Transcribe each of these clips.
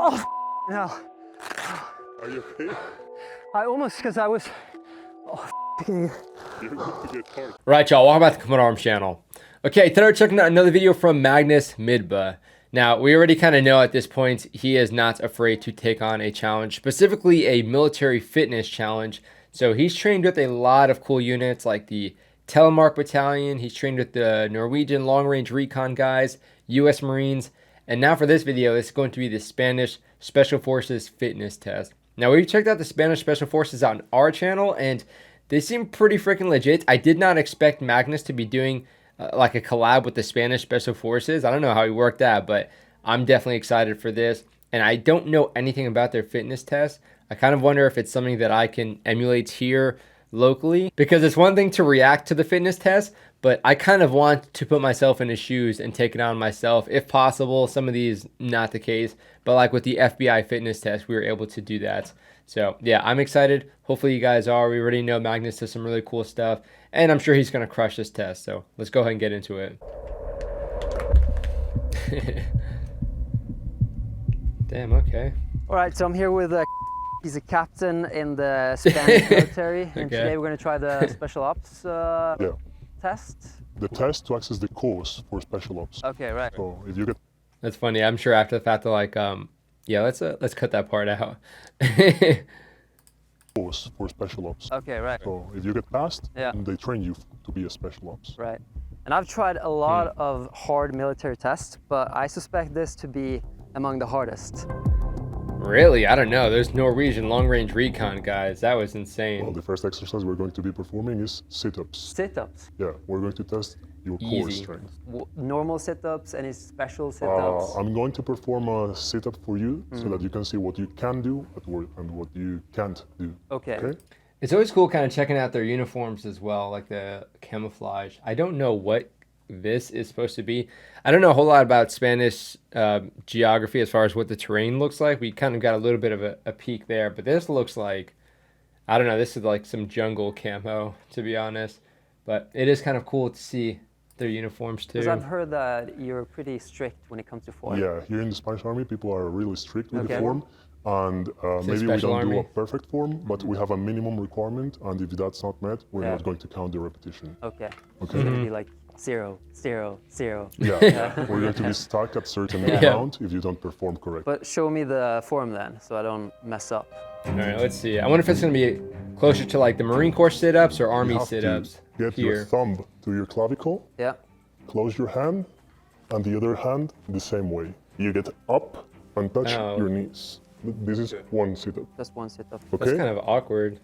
Oh, no. Are you okay? I almost, because I was... Oh, You're going to get hard. Right, y'all, welcome back to the Common Arms channel. Okay, today we're checking out another video from Magnus Midba. Now, we already kind of know at this point, he is not afraid to take on a challenge, specifically a military fitness challenge. So he's trained with a lot of cool units like the Telemark Battalion. He's trained with the Norwegian long-range recon guys, US Marines. And now for this video, it's going to be the Spanish Special Forces fitness test. Now, we checked out the Spanish Special Forces on our channel, and they seem pretty freaking legit. I did not expect Magnus to be doing like a collab with the Spanish Special Forces. I don't know how he worked that, but I'm definitely excited for this. And I don't know anything about their fitness test. I kind of wonder if it's something that I can emulate here locally, because it's one thing to react to the fitness test, but I kind of want to put myself in his shoes and take it on myself if possible. Some of these not the case, but like with the FBI fitness test, we were able to do that. So yeah, I'm excited. Hopefully you guys are. We already know Magnus does some really cool stuff, and I'm sure he's going to crush this test. So let's go ahead and get into it. Damn, okay. All right, so I'm here with he's a captain in the Spanish military, and today we're going to try the special ops test. The test to access the course for special ops. Okay, right. So if you get... That's funny. I'm sure after the fact they're like, yeah, let's cut that part out. course for special ops. Okay, right. So if you get passed, they train you to be a special ops. Right. And I've tried a lot of hard military tests, but I suspect this to be among the hardest. Really? I don't know. There's Norwegian long-range recon guys. That was insane. Well, the first exercise we're going to be performing is sit-ups. Sit-ups? Yeah, we're going to test your core strength. Normal sit-ups, any special sit-ups? I'm going to perform a sit-up for you so that you can see what you can do at work and what you can't do. Okay. It's always cool kind of checking out their uniforms as well, like the camouflage. I don't know what this is supposed to be. I don't know a whole lot about Spanish geography as far as what the terrain looks like. We kind of got a little bit of a peek there, but this looks like, I don't know, this is like some jungle camo, to be honest. But it is kind of cool to see their uniforms too. Because I've heard that you're pretty strict when it comes to form. Yeah, here in the Spanish army, people are really strict with the form. And maybe we don't do a perfect form, but we have a minimum requirement. And if that's not met, we're not going to count the repetition. Okay. Okay. It's going to be like 0, 0, 0. Yeah, we're going to be stuck at certain amount if you don't perform correctly. But show me the form then, so I don't mess up. All right, let's see. I wonder if it's going to be closer to like the Marine Corps sit-ups or Army sit-ups. Get your thumb to your clavicle. Yeah. Close your hand, and the other hand the same way. You get up and touch your knees. This is one sit-up. That's one sit-up. Okay. That's kind of awkward.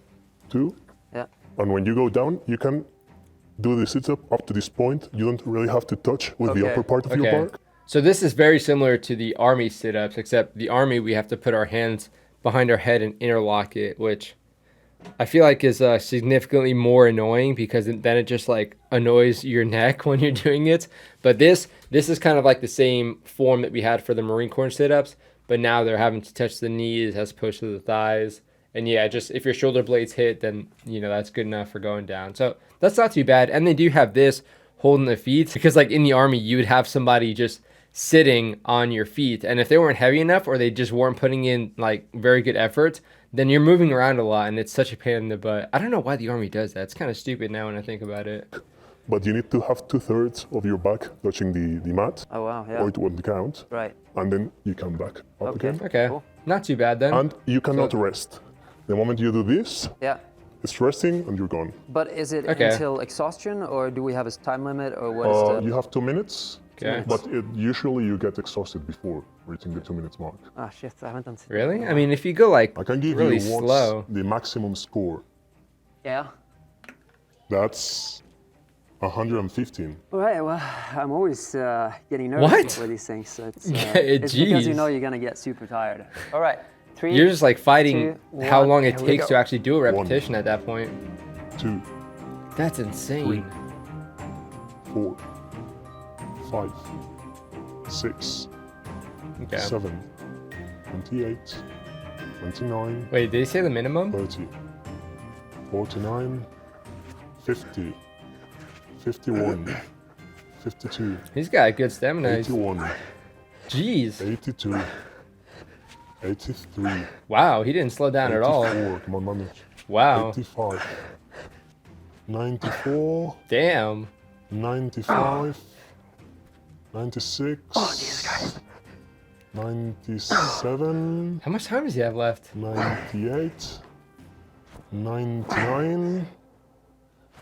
2. Yeah. And when you go down, you can do the sit-up up to this point. You don't really have to touch with the upper part of your back. So this is very similar to the Army sit-ups, except the Army, we have to put our hands behind our head and interlock it, which I feel like is significantly more annoying because then it just like annoys your neck when you're doing it. But this is kind of like the same form that we had for the Marine Corps sit-ups, but now they're having to touch the knees as opposed to the thighs. And yeah, just if your shoulder blades hit, then, you know, that's good enough for going down. So that's not too bad. And they do have this holding the feet, because like in the Army, you would have somebody just sitting on your feet. And if they weren't heavy enough or they just weren't putting in like very good effort, then you're moving around a lot and it's such a pain in the butt. I don't know why the Army does that. It's kind of stupid now when I think about it. But you need to have 2/3 of your back touching the mat. Oh, wow, yeah. Or it won't count. Right. And then you come back up again. Okay, cool. Not too bad then. And you cannot rest. The moment you do this, it's resting and you're gone. But is it until exhaustion, or do we have a time limit, or what is the... You have 2 minutes, but usually you get exhausted before reaching the 2 minutes mark. Ah, shit, I haven't done... Really? I mean, if you go like I can give really you slow. The maximum score. Yeah. That's 115. All right, well, I'm always getting nervous for these things. So it's because you know you're going to get super tired. All right. 3, you're just like fighting 2, how 1, long it takes to actually do a repetition at that point. 2. That's insane. 3, 4, 5, 6, 7, 28, 29. Wait, did he say the minimum? 30, 49, 50, 51, 52. He's got good stamina. 81. Jeez. 82. 83. Wow, he didn't slow down 84. at all. Come on, Magnus. Wow. 85. 94. Damn. 95. 96. Oh, Jesus Christ. 97. How much time does he have left? 98. 99.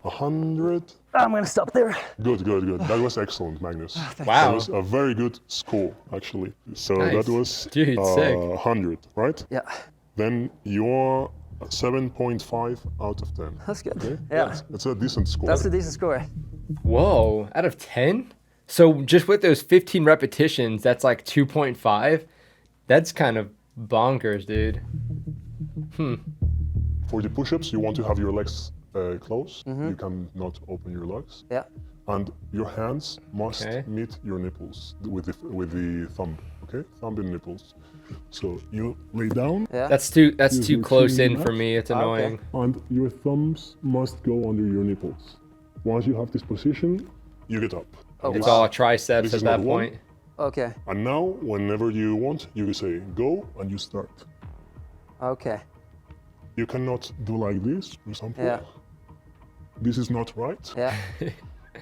100. I'm gonna stop there. Good, good, good. That was excellent, Magnus. That Wow. was a very good score, actually. So Nice. that was Dude, sick. 100, right? Yeah, Then you're 7.5 out of 10. that's good. Okay? Yeah, It's a decent score. that's a decent score. Whoa, out of 10? So just with those 15 repetitions, that's like 2.5? That's kind of bonkers, dude. For the push-ups, you want to have your legs closed. You cannot open your legs. Yeah, And your hands must Okay. meet your nipples with the thumb, okay? Thumb and nipples. So you lay down, yeah. That's too your close chin in for back. me. It's Okay. annoying. and your thumbs must go under your nipples. Once you have this position, you get up. Oh, It's wow. all triceps This at is that not one. point. Okay, And now, whenever you want, you say go and you start. okay. You cannot do like this, for example. Yeah. This is not right. Yeah,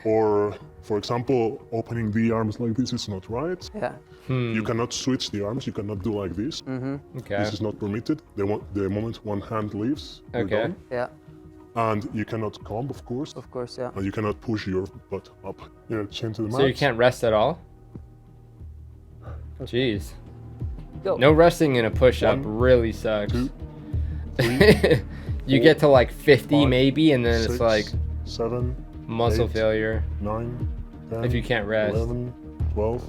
Or, for example, opening the arms like this is not right. yeah. You cannot switch the arms. You cannot do like this. Okay. This is not permitted. The moment one hand leaves, you're Okay. done. Yeah, And you cannot comb, of course. of course, yeah. And you cannot push your butt up. Your chin to the mat. So you can't rest at all? Jeez. Go. No resting in a push-up One, really sucks. 2, 3, You 4, get to like 50 5, maybe, and then 6, it's like 7, muscle 8, failure 9, 10, if you can't rest. 11, 12,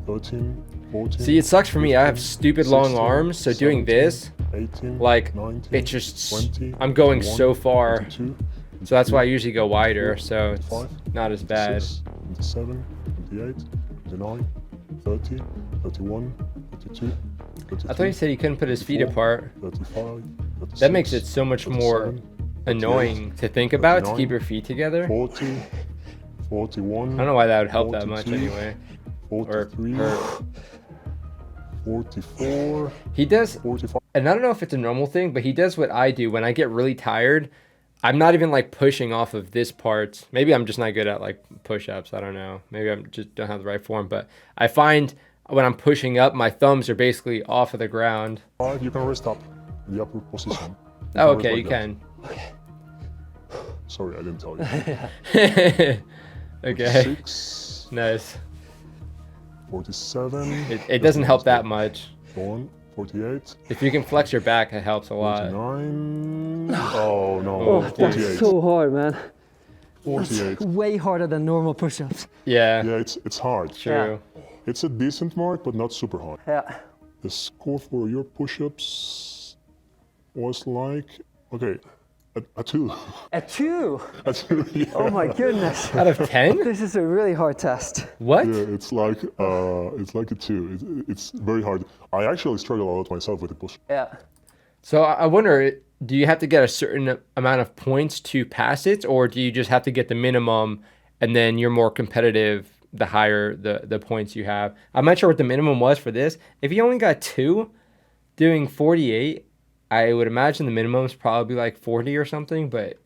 13, 14. See, it sucks for me. I have 15, stupid long 16, arms, so doing 17, this, 18, like, 19, it just, 20, I'm going 21, so far. 22, So that's why I usually go wider, so it's 25, not as bad. 26, 27, 28, 29, 30, 31, 32, 33, I thought he said he couldn't put his feet 34, apart. 35, 36, That makes it so much more 37, annoying to think about, to 39, keep your feet together. 40, 41, I don't know why that would help that much 42, anyway. Or 43, hurt. 44, He does, 45. and I don't know if it's a normal thing, but he does what I do when I get really tired. I'm not even like pushing off of this part. Maybe I'm just not good at like push-ups. I don't know. Maybe I just don't have the right form. But I find when I'm pushing up, my thumbs are basically off of the ground. You can rest up in the upper position. Oh, rest okay, like you that. can. Sorry, I didn't tell you. Okay, 6, nice. 47. It doesn't help that much. Go on. 48. If you can flex your back, it helps a lot. 49. Oh no. Oh, 48. So hard, man. 48. Way harder than normal push-ups. Yeah, Yeah, it's hard. true. It's a decent mark, but not super hard. Yeah. The score for your push-ups was like, okay, a 2. A 2. A 2, yeah. Oh my goodness. Out of 10? This is a really hard test. What? Yeah, it's like a 2. It's very hard. I actually struggle a lot myself with the push. Yeah. So I wonder, do you have to get a certain amount of points to pass it, or do you just have to get the minimum and then you're more competitive the higher the points you have? I'm not sure what the minimum was for this. If you only got 2 doing 48, I would imagine the minimum is probably like 40 or something, but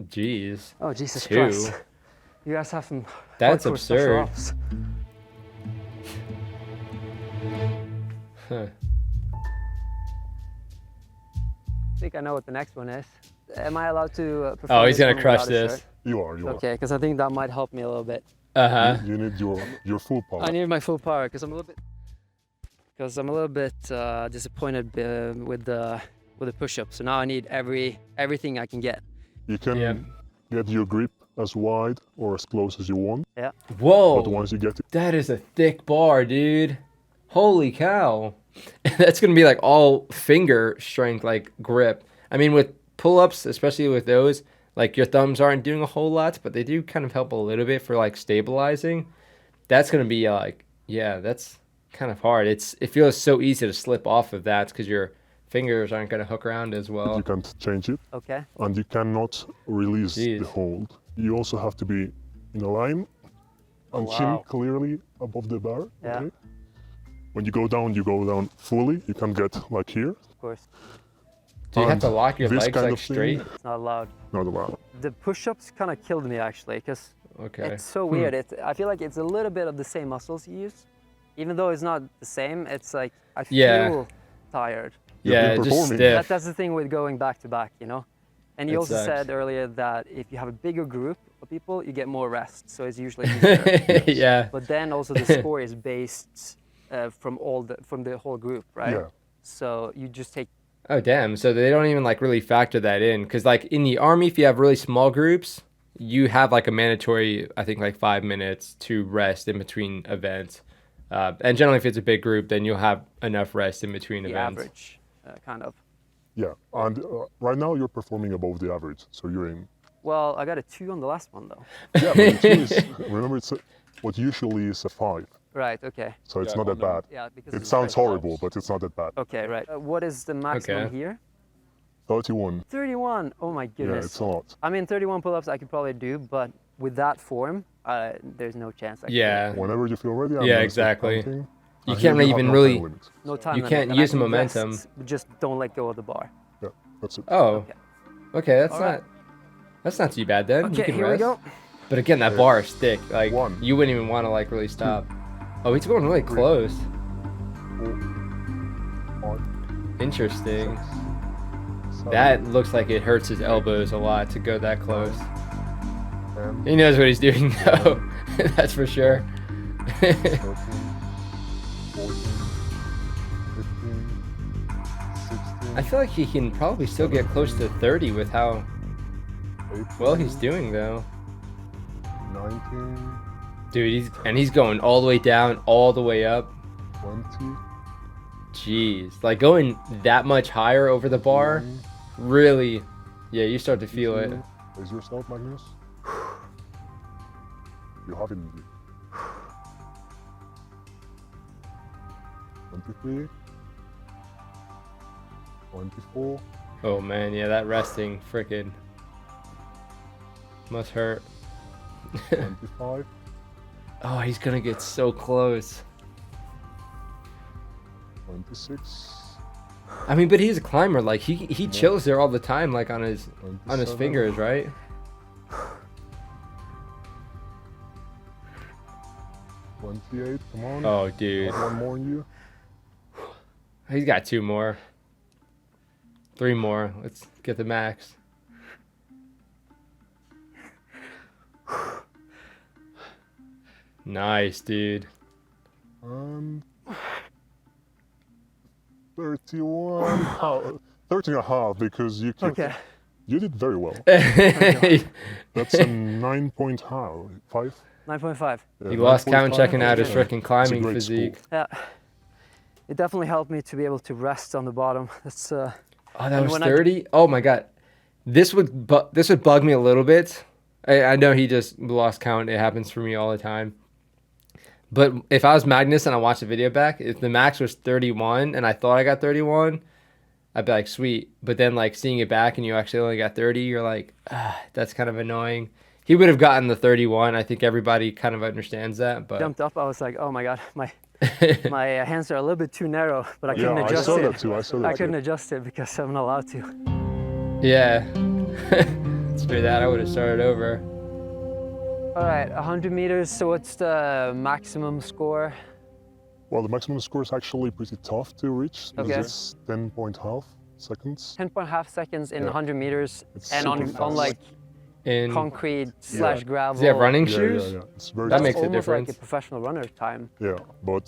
geez. Oh, Jesus 2. Christ. You guys have some That's hardcore special absurd. ops. Huh. I think I know what the next one is. Am I allowed to perform Oh, he's this gonna one crush without a this. shirt? You are. Okay, because I think that might help me a little bit. Uh-huh. You need your full power. I need my full power because I'm a little bit disappointed with the push-up. So now I need everything I can get. You can Yeah. get your grip as wide or as close as you want, Yeah. Whoa. but once you get it, That is a thick bar, dude. Holy cow. That's going to be like all finger strength, like grip. I mean, with pull-ups, especially with those, like your thumbs aren't doing a whole lot, but they do kind of help a little bit for like stabilizing. That's going to be like, yeah, that's kind of hard. It feels so easy to slip off of that because your fingers aren't going to hook around as well. you can't change it, Okay. and you cannot release Jeez. the hold. You also have to be in a line and chin wow. clearly above the bar. Yeah. Okay? When you go down fully. You can get like here. Of course. Do you have to lock your this legs kind like of thing- straight? It's not allowed. Not allowed. The push-ups kind of killed me actually, because Okay. it's so weird. I feel like it's a little bit of the same muscles you use, even though it's not the same. It's like I feel Yeah. tired. You've Yeah, been just performing. stiff. That's the thing with going back to back, you know. And you It also sucks. said earlier that if you have a bigger group of people, you get more rest, so it's usually easier. Yeah. But then also the score is based from the whole group, right? Yeah. So you just take. Oh damn! So they don't even like really factor that in, because like in the army, if you have really small groups, you have like a mandatory, I think like 5 minutes to rest in between events. And generally, if it's a big group, then you'll have enough rest in between The events. average, kind of. Yeah. And right now you're performing above the average, so you're in. Well, I got a 2 on the last one though. Yeah, but the 2 is, remember, it's what usually is a 5, Right. Okay. so it's not that bad. Yeah, because It it's sounds very horrible, but it's not that bad. Okay. Right. What is the maximum Okay. here? 31. 31. Oh my Yeah, goodness. it's a lot. I mean, 31 pull-ups I could probably do, but with that form, there's no chance. I could do it. Yeah. Whenever you feel ready. I'm Yeah, gonna start exactly. counting. You And can't here have even no really- time limit. No time You limit, can't and I use the can momentum. rest, just don't let go of the bar. Yeah, that's it. Oh. Okay. Okay, that's All not. right. That's not too bad then. You Okay, can here rest. we go. But again, that bar is thick. Like 1. you wouldn't even want to like really stop. Oh, he's going really 3, close. 4, 5, Interesting. 6, 7, That looks like it hurts his elbows a lot to go that close. 10, He knows what he's doing though. That's for sure. 13, 14, 15, 16, I feel like he can probably still get close to 30 with how 18, well he's doing though. 19, Dude, he's going all the way down, all the way up. 20. Jeez, like going that much higher over the bar, 21, really, yeah, you start to feel it. 22. Raise yourself, Magnus. You have it in you. 23. 24. Oh man, yeah, that resting frickin' must hurt. 25. Oh, he's gonna get so close. 26. I mean, but he's a climber. Like he chills there all the time, like on his 27, fingers, right? 28. Come on. Oh, dude, One more in you. he's got 2 more, 3 more. Let's get the max. Nice, dude. 31. 13 and a half because you kept, Okay. you did very well. He That's a 9 point how? 5? 9.5. Yeah, lost count 9.5. checking out his Yeah. freaking climbing great physique. Yeah. It definitely helped me to be able to rest on the bottom. That's Oh, that And was when I- 30? Oh my god. This would bug me a little bit. I know he just lost count. It happens for me all the time. But if I was Magnus and I watched the video back, if the max was 31 and I thought I got 31, I'd be like, sweet. But then like seeing it back and you actually only got 30, you're like, that's kind of annoying. He would have gotten the 31. I think everybody kind of understands that. But jumped up. I was like, oh my god, my hands are a little bit too narrow, but I couldn't Yeah, I adjust saw it. that too. I saw that I too. couldn't adjust it because I'm not allowed to. yeah. Screw that. I would have started over. All right, 100 meters. So what's the maximum score? Well, the maximum score is actually pretty tough to reach. Because Okay. It's 10.5 seconds. 10.5 seconds in Yeah. 100 meters, It's and super on fast. like In concrete slash gravel. Does he have running Yeah, shoes? yeah, yeah. It's very That tough. makes a almost difference. like a professional runner time. Yeah, but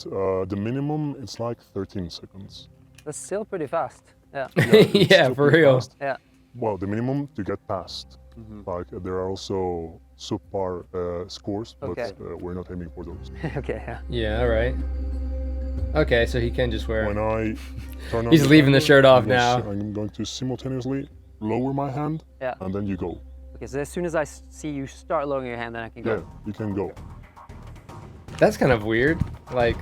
the minimum it's like 13 seconds. That's still pretty fast. Yeah. It's Yeah, still for pretty real. fast. Yeah. Well, the minimum to get past. Like there are also subpar scores, but Okay. we're not aiming for those. Okay. Yeah. Yeah, all right. Okay, so he can just wear When I turn on He's the leaving the timer, shirt off I'm gonna now. I'm going to simultaneously lower my hand, Yeah. and then you go. Okay. So as soon as I see you start lowering your hand, then I can go. Yeah, you can go. That's kind of weird. Like,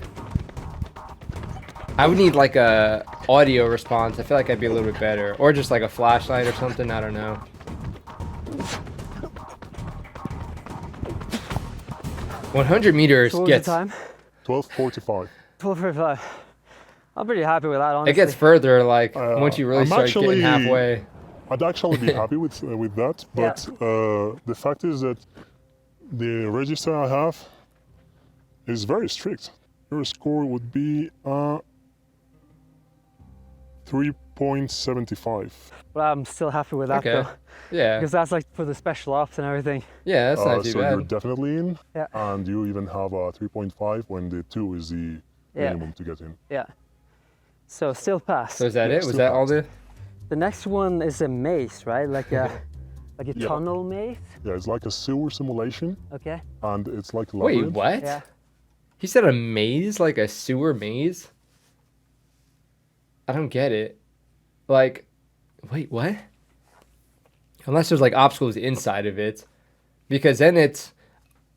I would need like a audio response. I feel like I'd be a little bit better, or just like a flashlight or something. I don't know. 100 meters So what was gets the time? 12:45. 4:45. I'm pretty happy with that, honestly. It gets further, like, once you really start getting halfway. I'd actually be happy with that, but the fact is that the register I have is very strict. Your score would be 3.75. But I'm still happy with that, though. Yeah. Because that's like for the special ops and everything. Yeah, that's not too so bad. you're definitely in, Yeah. and you even have a 3.5 when the 2 is the minimum to get in. Yeah. So still pass. So is that it? Was that all the? The next one is a maze, right? Like a tunnel maze. Yeah, it's like a sewer simulation. Okay. And it's like a Wait, labyrinth. what? Yeah. He said a maze, like a sewer maze? I don't get it. Like, wait, what? Unless there's like obstacles inside of it. Because then it's,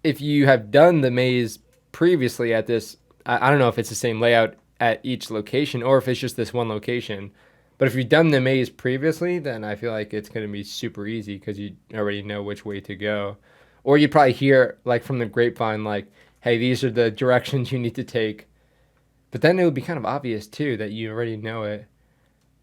if you have done the maze previously at this, I don't know if it's the same layout at each location or if it's just this one location. But if you've done the maze previously, then I feel like it's going to be super easy because you already know which way to go. Or you'd probably hear like from the grapevine, like, hey, these are the directions you need to take. But then it would be kind of obvious too that you already know it.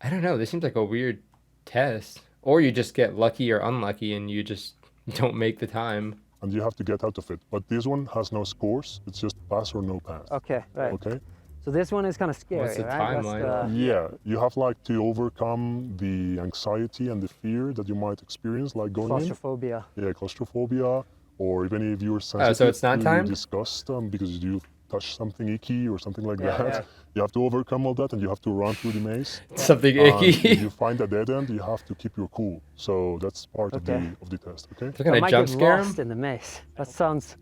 I don't know. This seems like a weird test. Or you just get lucky or unlucky and you just don't make the time. And you have to get out of it. But this one has no scores. It's just pass or no pass. Okay, right. Okay. So this one is kind of scary, What's the right? timeline? Yeah, you have like to overcome the anxiety and the fear that you might experience, like going claustrophobia. Yeah, claustrophobia, or even if you're sensitive so it's not to timed? disgust because you touch something icky or something like that. Yeah. You have to overcome all that, and you have to run through the maze. Something And icky. if you find a dead end, you have to keep your cool. So that's part of the test. Okay. They're gonna I might jump get scare lost him. in the maze. That sounds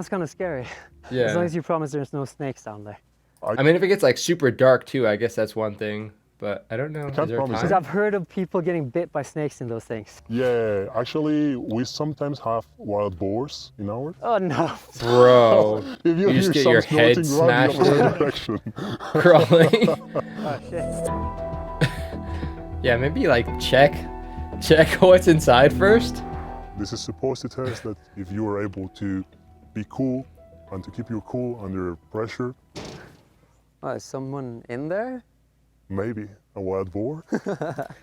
kind of scary. Yeah. As long as you promise there's no snakes down there. I mean, if it gets like super dark too, I guess that's one thing. But I don't know. I can't Is there a promise time? Because I've heard of people getting bit by snakes in those things. Yeah, actually, we sometimes have wild boars in ours. Oh no. Bro, If you just get some your head snorting, run the smashed other in. direction. crawling. Oh shit. Yeah, maybe like check what's inside first. This is supposed to test that if you are able to be cool and to keep your cool under pressure. Oh, is someone in there? Maybe a wild boar.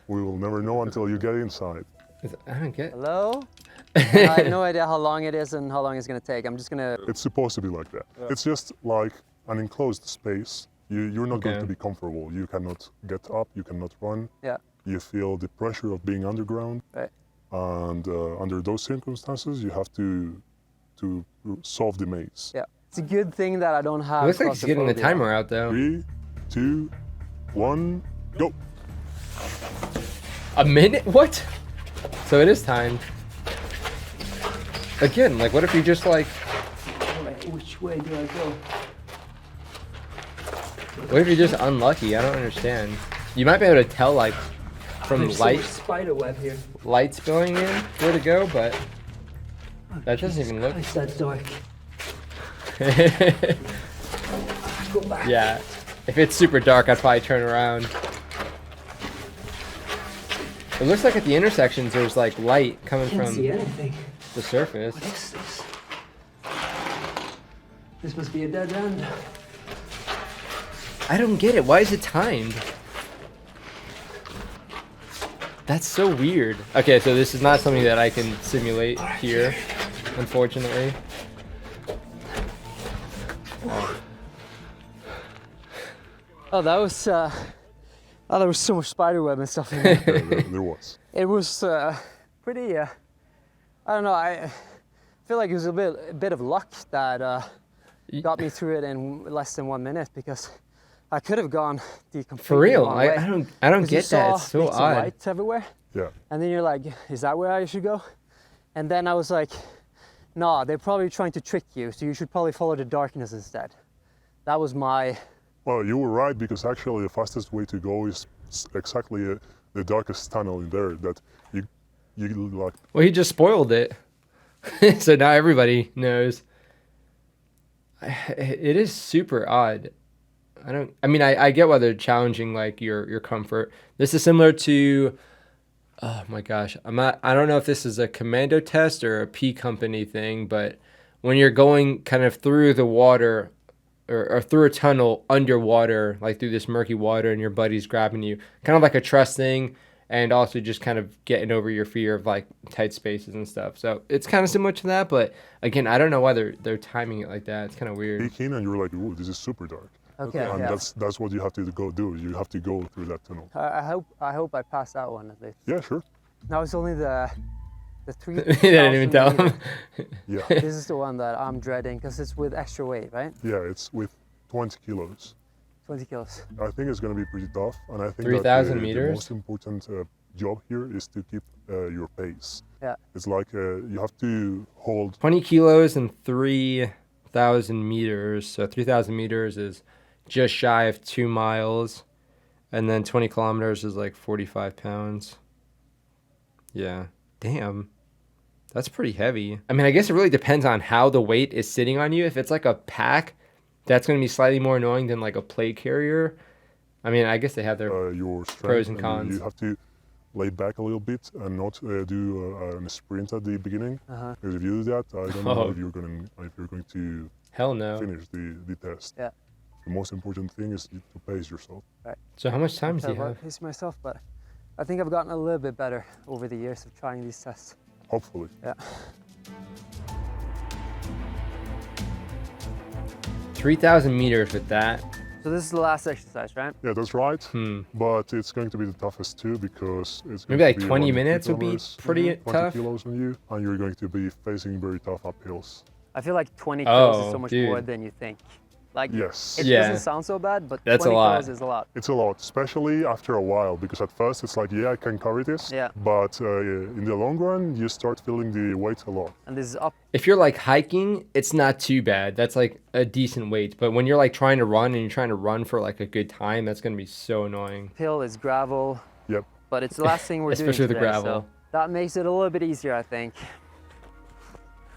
We will never know until you get inside. I don't get. Hello? I have no idea how long it is and how long it's gonna take. I'm just gonna. It's supposed to be like that. It's just like an enclosed space. You're not going to be comfortable. You cannot get up. You cannot run. Yeah. You feel the pressure of being underground. Right. And under those circumstances, you have to solve the maze. Yeah. It's a good thing that I don't have. It looks like he's getting the timer out though. 3, 2, 1, go. A minute? What? So it is timed. Again, like what if you just like... Wait, which way do I go? What if you're just unlucky? I don't understand. You might be able to tell like from There's so light, much spider web here. light spilling in where to go, but that doesn't even look... It's that dark. Go back. Yeah, if it's super dark, I'd probably turn around. It looks like at the intersections there's like light coming Can't from see anything. the surface. What is this? This must be a dead end. I don't get it. Why is it timed? That's so weird. Okay, so this is not something that I can simulate here, unfortunately. Oh, that was there was so much spider web and stuff in there. There was. It was pretty. I don't know. I feel like it was a bit of luck that got me through it in less than 1 minute because I could have gone the complete For real, wrong way. I don't get that. It's so bits of odd. lights everywhere. Yeah. And then you're like, is that where I should go? And then I was like, no, they're probably trying to trick you, so you should probably follow the darkness instead. That was my... Well, you were right, because actually the fastest way to go is exactly the darkest tunnel in there that you like. Well, he just spoiled it. So now everybody knows. It is super odd. I mean, I get why they're challenging like your comfort. This is similar to, oh my gosh, I don't know if this is a commando test or a P company thing, but when you're going kind of through the water or through a tunnel underwater, like through this murky water, and your buddy's grabbing you, kind of like a trust thing, and also just kind of getting over your fear of like tight spaces and stuff. So it's kind of similar to that, but again, I don't know why they're timing it like that. It's kind of weird. Peek in and you're like, ooh, this is super dark. Okay. And Yeah. that's what you have to go do. You have to go through that tunnel. I hope I pass that one at least. Yeah, sure. Now it's only the They didn't even 3,000 tell meter. him. Yeah. This is the one that I'm dreading because it's with extra weight, right? Yeah, it's with 20 kilos. 20 kilos. I think it's going to be pretty tough, and I think 3,000 the meters? most important job here is to keep your pace. Yeah. It's like you have to hold 20 kilos and 3,000 meters. So 3,000 meters is just shy of 2 miles. And then 20 kilometers is like 45 pounds. Yeah. Damn. That's pretty heavy. I mean, I guess it really depends on how the weight is sitting on you. If it's like a pack, that's going to be slightly more annoying than like a plate carrier. I mean, I guess they have their your strength. pros and cons. You have to lay back a little bit and not do a sprint at the beginning. Because if you do that, I don't know if you're going to Hell no. finish the test. Yeah. The most important thing is to pace yourself. So how much time do you I'll have? pace myself, but I think I've gotten a little bit better over the years of trying these tests. Hopefully. Yeah. 3,000 meters with that. So this is the last exercise, right? Yeah, that's right. But it's going to be the toughest too because it's going Maybe to like be 20 around minutes would be 2 pretty 20 tough. kilos on you, and you're going to be facing very tough uphills. I feel like 20 kilos Oh, is so much dude. more than you think. Like, Yes. it Yeah. doesn't sound so bad, but That's a 20 lot. kilos is a lot. It's a lot, especially after a while, because at first it's like, yeah, I can carry this. Yeah. But in the long run, you start feeling the weight a lot. And this is uphill, If you're like hiking, it's not too bad. That's like a decent weight. But when you're like trying to run and you're trying to run for like a good time, that's going to be so annoying. it's gravel, Yep. but it's the last thing we're doing Especially the today, gravel. so that makes it a little bit easier, I think.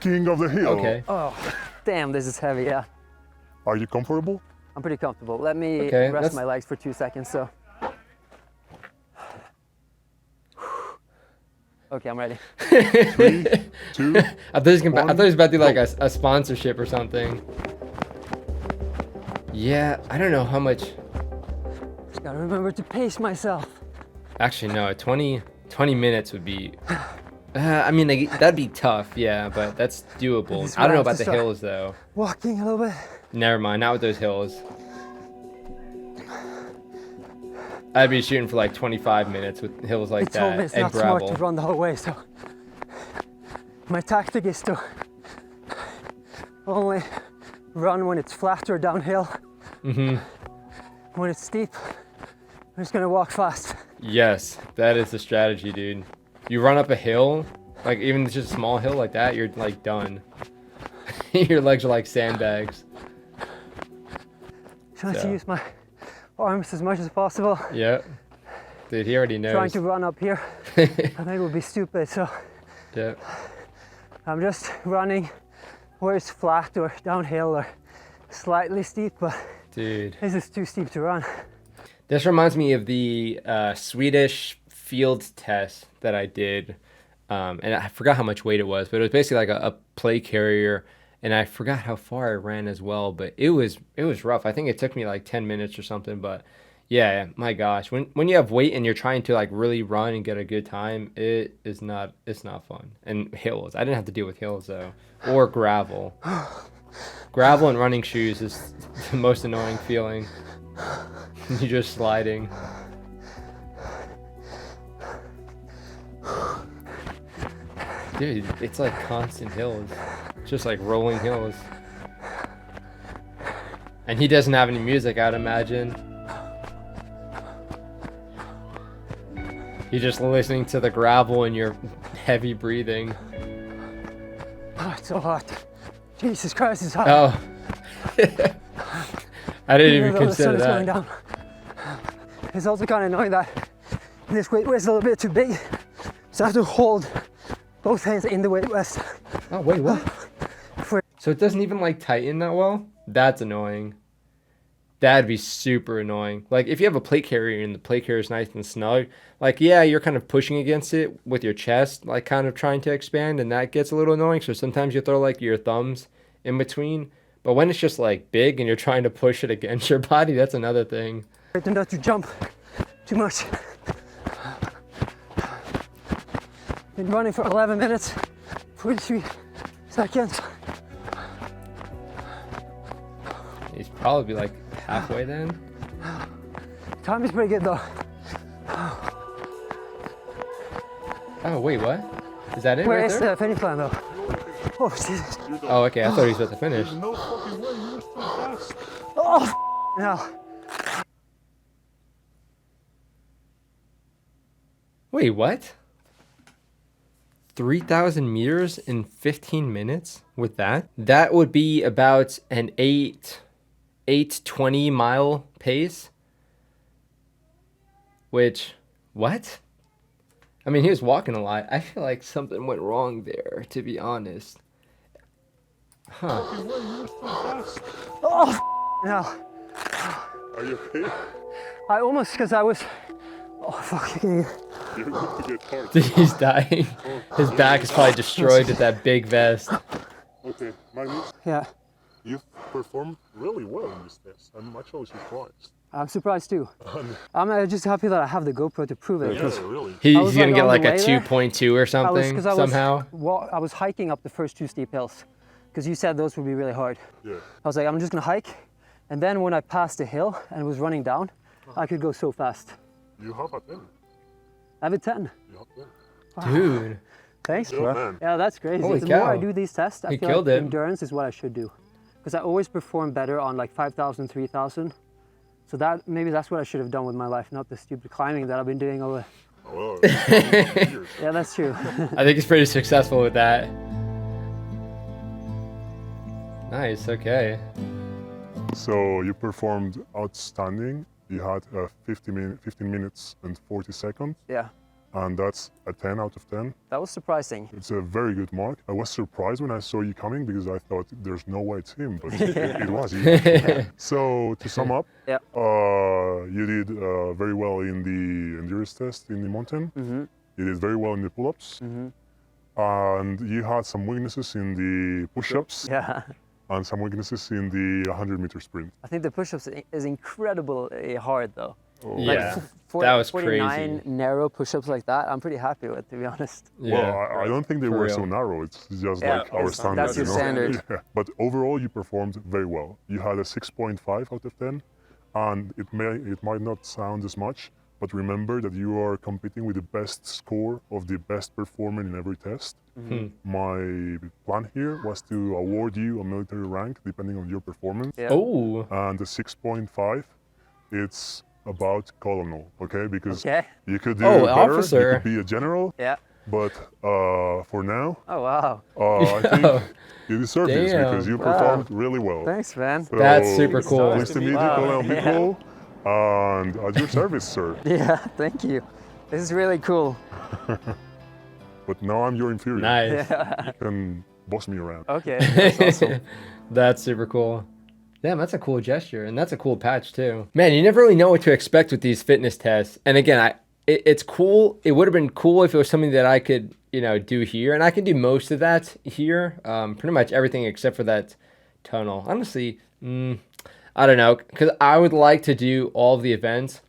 King of the hill. Okay. Oh, damn, this is heavy, yeah. Are you comfortable? I'm pretty comfortable. Let me Okay, rest that's- my legs for 2 seconds, so. Okay, I'm ready. 3, 2. I thought he was about to do like Go. a sponsorship or something. Yeah, I don't know how much. Just gotta remember to pace myself. Actually, no, 20 minutes would be. I mean, like, that'd be tough, yeah, but that's doable. This I don't know round about to the start. hills though. Walking a little bit. Never mind, not with those hills. I'd be shooting for like 25 minutes with hills like They told me that it's and not smart gravel. to run the whole way, so my tactic is to only run when it's flat or downhill. When it's steep, I'm just gonna walk fast. Yes, that is the strategy, dude. You run up a hill, like even just a small hill like that, you're like done. Your legs are like sandbags. Trying So. to use my arms as much as possible. Yep. Dude, he already knows. Trying to run up here, I think it would be stupid, so Yep. I'm just running where it's flat or downhill or slightly steep, but Dude. this is too steep to run. This reminds me of the Swedish field test that I did. And I forgot how much weight it was, but it was basically like a plate carrier. And I forgot how far I ran as well, but it was rough. I think it took me like 10 minutes or something, but yeah, my gosh. When you have weight and you're trying to like really run and get a good time, it's not fun. And hills. I didn't have to deal with hills though, or gravel. Gravel and running shoes is the most annoying feeling. You're just sliding. Dude, it's like constant hills. Just like rolling hills. And he doesn't have any music, I'd imagine. You're just listening to the gravel and your heavy breathing. Oh, it's so hot. Jesus Christ, it's hot. Oh. I didn't even Even though the consider sun is going that. down. It's also kind of annoying that this weight vest is a little bit too big, so I have to hold both hands in the weight vest. Oh, wait, what? For So it doesn't even like tighten that well? That's annoying. That'd be super annoying. Like if you have a plate carrier and the plate carrier is nice and snug, like yeah, you're kind of pushing against it with your chest, like kind of trying to expand, and that gets a little annoying. So sometimes you throw like your thumbs in between. But when it's just like big and you're trying to push it against your body, that's another thing. I tend not to jump too much. Been running for 11 minutes, 43 seconds. He's probably like halfway then. Time is pretty good though. Oh, wait, what? Is that it Where right is there? the finish line though? Oh, Jesus. Oh, okay. I thought he was about to finish. There's no fucking way you were so fast. Oh, no. Wait, what? 3,000 meters in 15 minutes with that? That would be about an 8:20 mile pace. Which, what? I mean, he was walking a lot. I feel like something went wrong there, to be honest. Huh. Fucking way you were so fast. Oh, no. Are you okay? I almost, because I was, oh, fucking. You're going to get hurt. He's dying. His back is probably destroyed with that big vest. Okay, Magnus, Yeah, you've performed really well in this test. I'm actually surprised. I'm surprised too. I'm just happy that I have the GoPro to prove it. Yeah, Because really. I He's was, gonna like, get on like the a way there. 2.2 or something somehow. I was hiking up the first 2 steep hills because you said those would be really hard. Yeah. I was like, I'm just gonna hike, and then when I passed the hill and was running down, I could go so fast. You have a 10. I have a 10. You have 10. Dude. Thanks, Yeah, bro. man. Yeah, that's crazy. Holy The more I cow. do these tests, I He feel killed like it. endurance is what I should do. Because I always perform better on like 5,000, 3,000. So that maybe that's what I should have done with my life, not the stupid climbing that I've been doing over. Oh, years. Yeah, that's true. I think he's pretty successful with that. Nice, okay. So you performed outstanding. You had 15 minutes and 40 seconds, Yeah, and that's a 10 out of 10. that was surprising. It's a very good mark. I was surprised when I saw you coming because I thought there's no way it's him, but it was. You. So to sum up, Yeah. you did very well in the endurance test in the mountain. Mm-hmm. You did very well in the pull-ups, and you had some weaknesses in the push-ups Yeah. and some weaknesses in the 100-meter sprint. I think the push-ups is incredibly hard though. Oh. Yeah, Like that was 49 crazy. narrow push-ups like that, I'm pretty happy with, to be honest. Well, I don't think they for were real. so narrow. It's just Yeah, like our that's standard. your standard. Yeah. But overall, you performed very well. You had a 6.5 out of 10, and it might not sound as much, but remember that you are competing with the best score of the best performer in every test. My plan here was to award you a military rank depending on your performance, Yeah. Oh, and the 6.5, it's about colonel, okay? Because Okay. you could do Oh, better. officer. You could be a general. Yeah. But for now, Oh, wow. I think you deserve this Damn. because you Wow. performed really well. Thanks, man. So, That's super cool. Nice to meet you, Wow. Colonel Yeah. Bicol, and at your service, sir. Yeah, thank you. This is really cool. But now I'm your inferior. nice. Yeah. You can boss me around. Okay, that's awesome. That's super cool. Damn, that's a cool gesture, and that's a cool patch too. Man, you never really know what to expect with these fitness tests. And again, it's cool. It would have been cool if it was something that I could, do here, and I can do most of that here. Pretty much everything except for that tunnel. Honestly, I don't know, because I would like to do all of the events,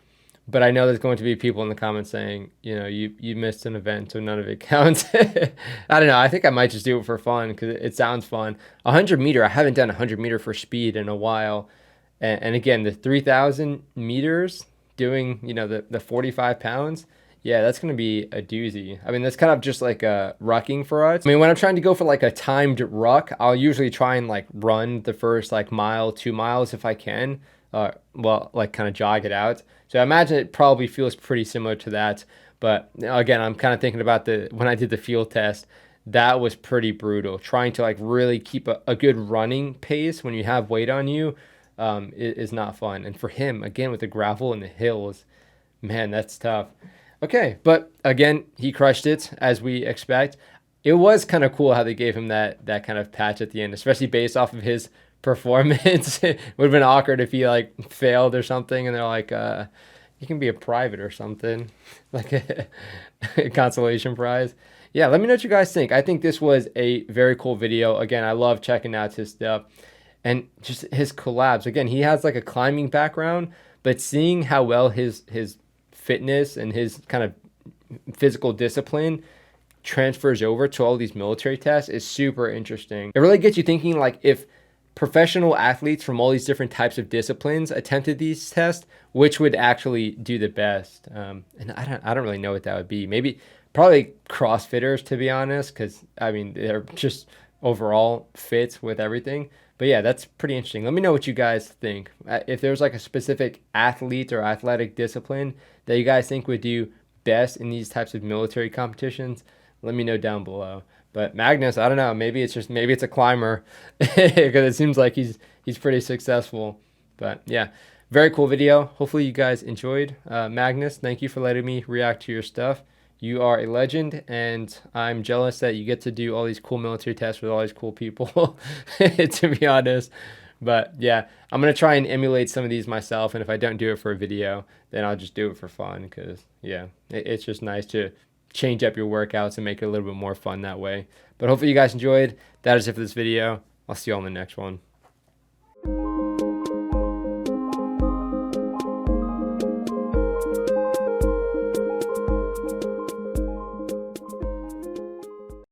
but I know there's going to be people in the comments saying, you missed an event, so none of it counts. I don't know. I think I might just do it for fun because it sounds fun. 100 meter, I haven't done 100 meter for speed in a while. And again, the 3,000 meters doing, the 45 pounds, yeah, that's going to be a doozy. I mean, that's kind of just like a rucking for us. I mean, when I'm trying to go for like a timed ruck, I'll usually try and like run the first like mile, 2 miles if I can. Like kind of jog it out. So I imagine it probably feels pretty similar to that. But again, I'm kind of thinking about when I did the field test, that was pretty brutal. Trying to like really keep a good running pace when you have weight on you is not fun. And for him, again, with the gravel and the hills, man, that's tough. Okay, but again, he crushed it as we expect. It was kind of cool how they gave him that kind of patch at the end, especially based off of his performance. It would have been awkward if he like failed or something and they're like you can be a private or something, like a consolation prize. Yeah, let me know what you guys think. I think this was a very cool video. Again, I love checking out his stuff. and just his collabs. Again, he has like a climbing background, but seeing how well his fitness and his kind of physical discipline transfers over to all these military tests is super interesting. It really gets you thinking, like, if professional athletes from all these different types of disciplines attempted these tests, which would actually do the best? And I don't really know what that would be. Maybe probably CrossFitters, to be honest, because I mean, they're just overall fits with everything. But yeah, that's pretty interesting. Let me know what you guys think. If there's like a specific athlete or athletic discipline that you guys think would do best in these types of military competitions, let me know down below. But Magnus, I don't know. Maybe it's a climber, because it seems like he's pretty successful. But yeah, very cool video. Hopefully you guys enjoyed. Magnus, thank you for letting me react to your stuff. You are a legend, and I'm jealous that you get to do all these cool military tests with all these cool people, to be honest. But yeah, I'm going to try and emulate some of these myself, and if I don't do it for a video, then I'll just do it for fun, because yeah, it's just nice to change up your workouts and make it a little bit more fun that way. But hopefully you guys enjoyed. That is it for this video. I'll see you all in the next one.